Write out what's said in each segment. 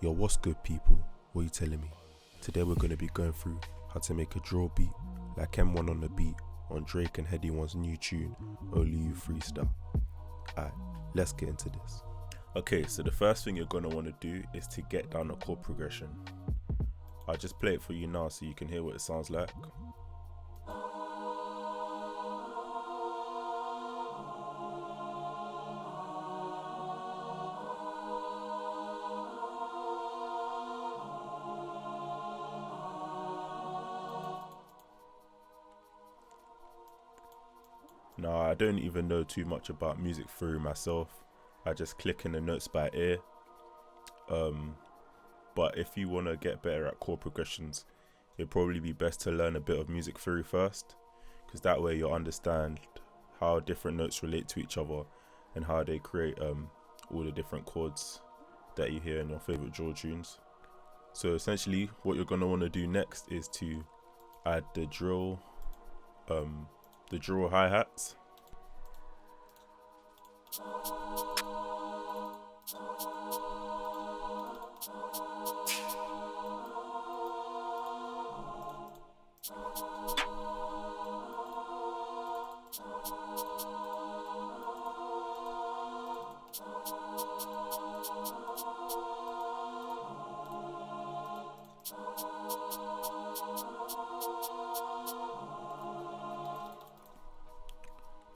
Yo, what's good, people? What are you telling me? Today we're going to be going through how to make a drill beat like M1OnTheBeat on Drake and Headie One's new tune, Only You Freestyle. Alright, let's get into this. Okay, so the first thing you're going to want to do is to get down a chord progression. I'll just play it for you now so you can hear what it sounds like. Now, I don't even know too much about music theory myself. I just click in the notes by ear. But if you want to get better at chord progressions, it'd probably be best to learn a bit of music theory first, because that way you'll understand how different notes relate to each other and how they create all the different chords that you hear in your favorite drill tunes. So essentially what you're going to want to do next is to add the drill hi-hats.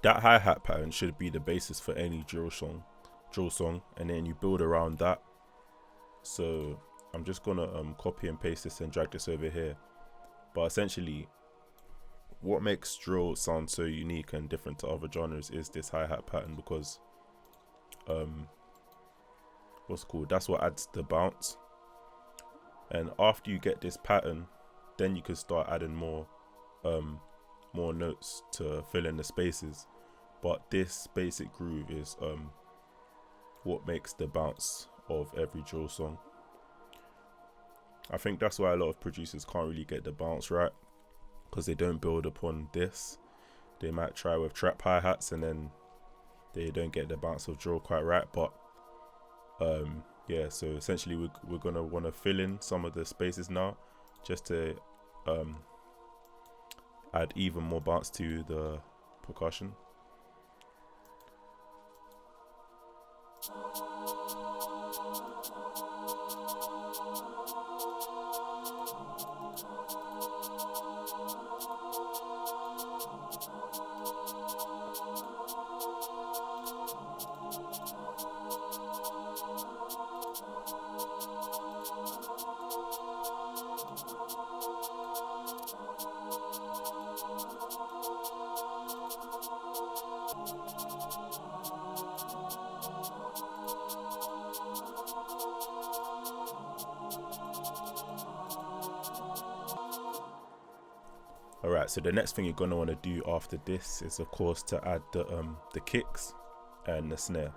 That hi-hat pattern should be the basis for any drill song, and then you build around that. So I'm just gonna copy and paste this and drag this over here. But essentially, what makes drill sound so unique and different to other genres is this hi-hat pattern, because that's what adds the bounce. And after you get this pattern, then you can start adding more notes to fill in the spaces. But this basic groove is what makes the bounce of every drill song. I think that's why a lot of producers can't really get the bounce right, because they don't build upon this. They might try with trap hi-hats and then they don't get the bounce of drill quite right. But yeah, so essentially we're gonna want to fill in some of the spaces now, just to add even more bounce to the percussion. Alright, so the next thing you're going to want to do after this is, of course, to add the kicks and the snare.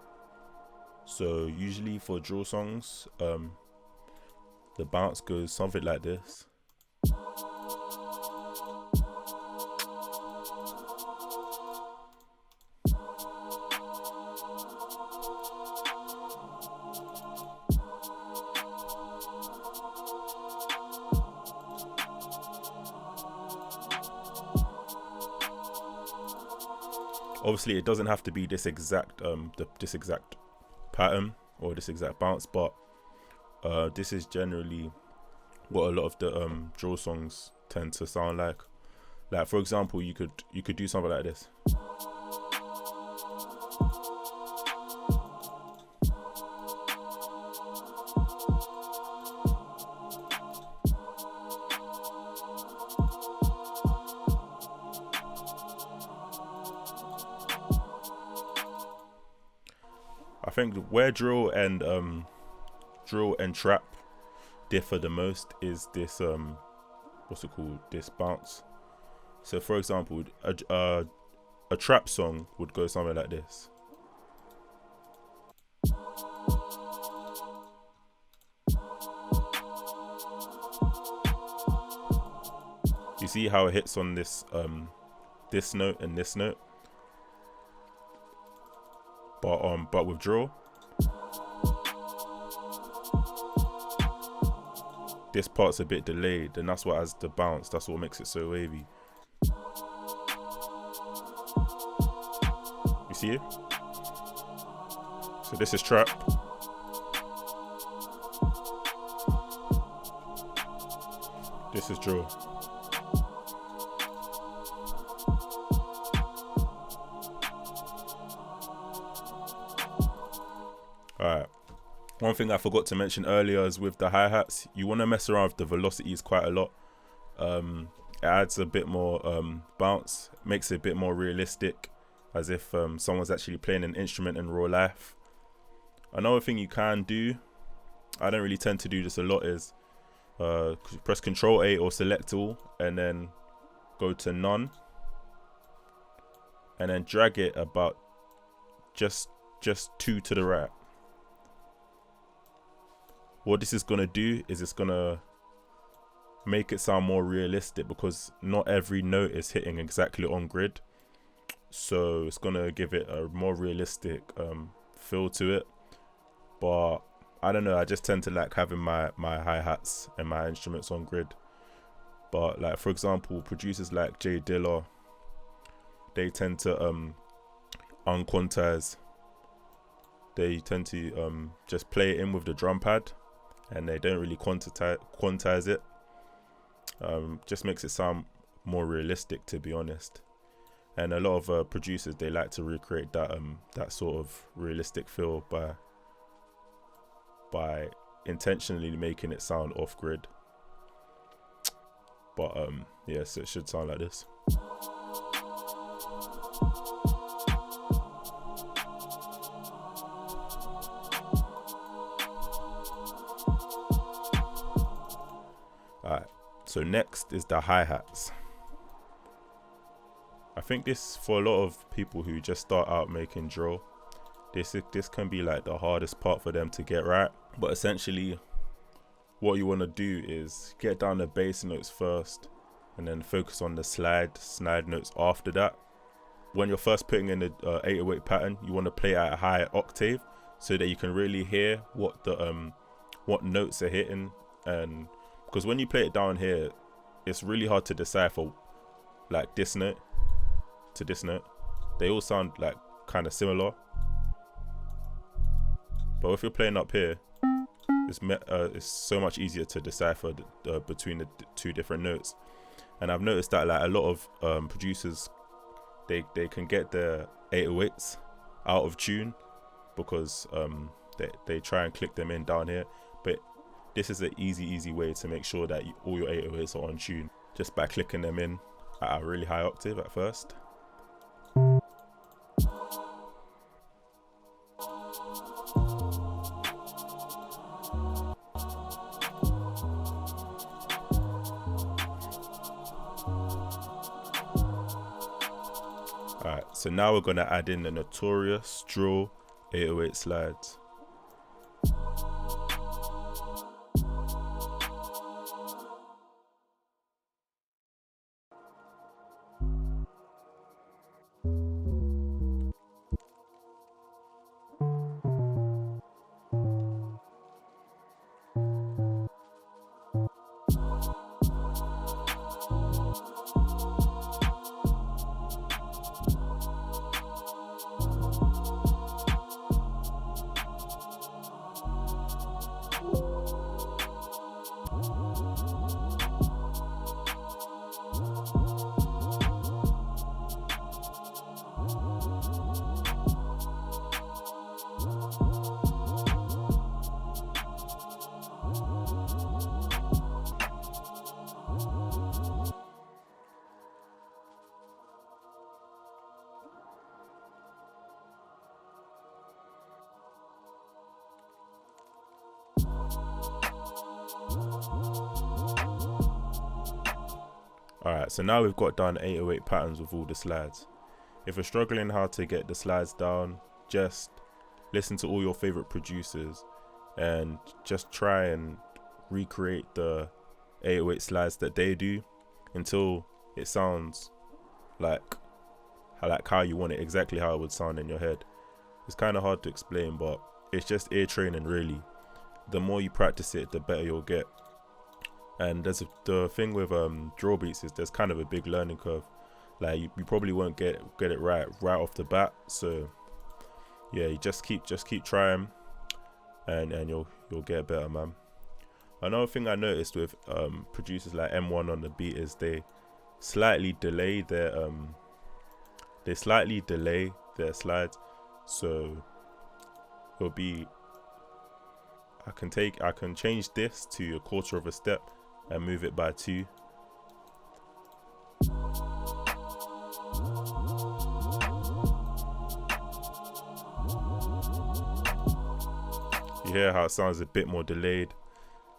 So usually for drill songs, the bounce goes something like this. Obviously, it doesn't have to be this exact pattern or this exact bounce, but this is generally what a lot of the drill songs tend to sound like. Like, for example, you could do something like this. I think where drill and trap differ the most is this this bounce. So for example, a trap song would go something like this. You see how it hits on this note and this note? But with drill, this part's a bit delayed, and that's what adds the bounce. That's what makes it so wavy. You see it? So this is trap. This is drill. Alright. One thing I forgot to mention earlier is with the hi-hats, you want to mess around with the velocities quite a lot. It adds a bit more bounce, makes it a bit more realistic, as if someone's actually playing an instrument in real life. Another thing you can do, I don't really tend to do this a lot, is press Control A or select all and then go to none and then drag it about just 2 to the right. What this is gonna do is it's gonna make it sound more realistic, because not every note is hitting exactly on grid, so it's gonna give it a more realistic feel to it. But I don't know, I just tend to like having my hi-hats and my instruments on grid. But like, for example, producers like J Dilla, they tend to unquantize. They tend to just play it in with the drum pad, and they don't really quantize it. Just makes it sound more realistic, to be honest. And a lot of producers, they like to recreate that that sort of realistic feel by intentionally making it sound off grid. But yeah, so it should sound like this. Alright, so next is the hi-hats. I think this, for a lot of people who just start out making drill, this can be like the hardest part for them to get right. But essentially, what you want to do is get down the bass notes first, and then focus on the slide notes after that. When you're first putting in the 808 pattern, you want to play at a high octave so that you can really hear what the what notes are hitting. And because when you play it down here, it's really hard to decipher like this note to this note. They all sound like kind of similar, but if you're playing up here, it's so much easier to decipher between the two different notes. And I've noticed that like a lot of producers, they can get their 808s out of tune because they try and click them in down here. But this is an easy way to make sure that all your 808s are on tune, just by clicking them in at a really high octave at first. Alright, so now we're gonna add in the Notorious drill 808 slides. Alright, so now we've got done 808 patterns with all the slides. If you're struggling how to get the slides down, just listen to all your favorite producers and just try and recreate the 808 slides that they do until it sounds like how you want it, exactly how it would sound in your head. It's kind of hard to explain, but it's just ear training really. The more you practice it, the better you'll get. And the thing with drill beats is there's kind of a big learning curve. Like you probably won't get it right off the bat. So yeah, you just keep trying, and you'll get better, man. Another thing I noticed with producers like M1OnTheBeat is they slightly delay their slides. So it'll be, I can change this to a quarter of a step and move it by 2. You hear how it sounds a bit more delayed.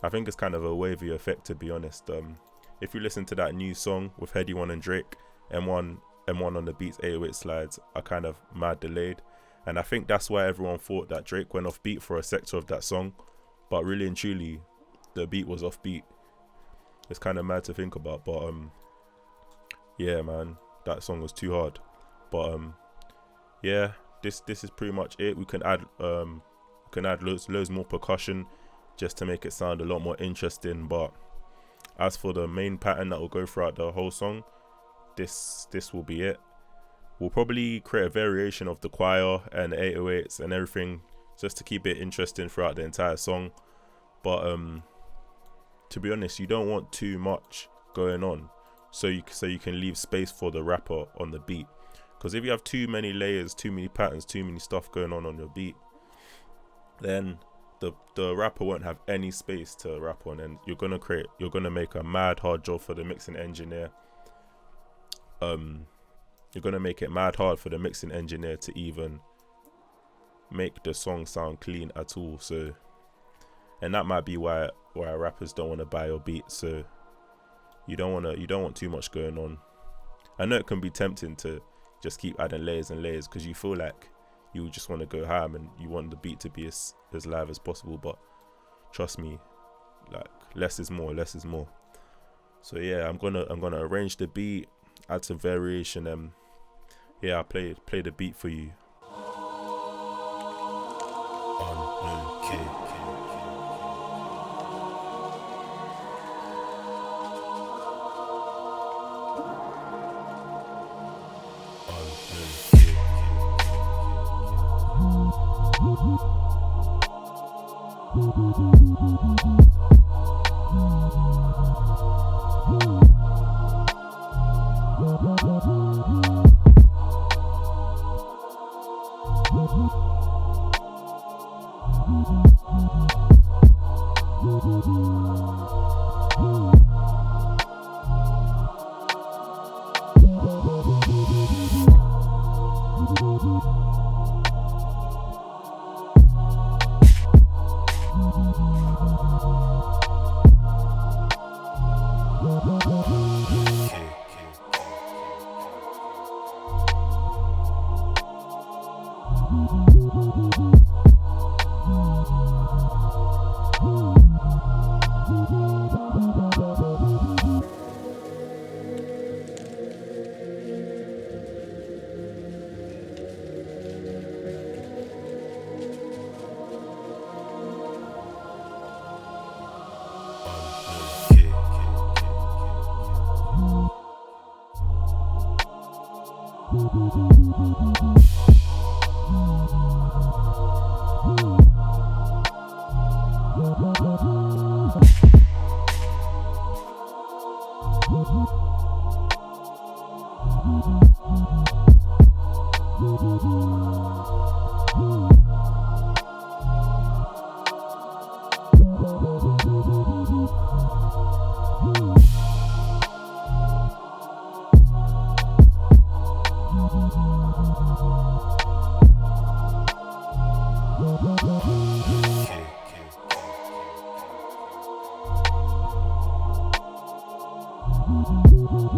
I think it's kind of a wavy effect, to be honest. If you listen to that new song with Headie 1 and Drake, M1OnTheBeat's 808 slides are kind of mad delayed, and I think that's why everyone thought that Drake went off beat for a sector of that song, but really and truly the beat was off beat. It's kind of mad to think about, but yeah, man, that song was too hard. But yeah, this is pretty much it. We can add loads more percussion just to make it sound a lot more interesting. But as for the main pattern that will go throughout the whole song, this will be it. We'll probably create a variation of the choir and the 808s and everything just to keep it interesting throughout the entire song. But to be honest, you don't want too much going on, so you can leave space for the rapper on the beat. Because if you have too many layers, too many patterns, too many stuff going on your beat, then the rapper won't have any space to rap on, and you're gonna make a mad hard job for the mixing engineer. You're gonna make it mad hard for the mixing engineer to even make the song sound clean at all. So, and that might be why rappers don't want to buy your beat. So you don't want too much going on. I know it can be tempting to just keep adding layers and layers because you feel like you just want to go ham and you want the beat to be as live as possible, but trust me, like less is more. So yeah, I'm gonna arrange the beat, add some variation, and yeah, I'll play the beat for you.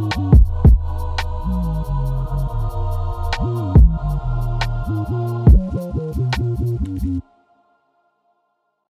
Okay.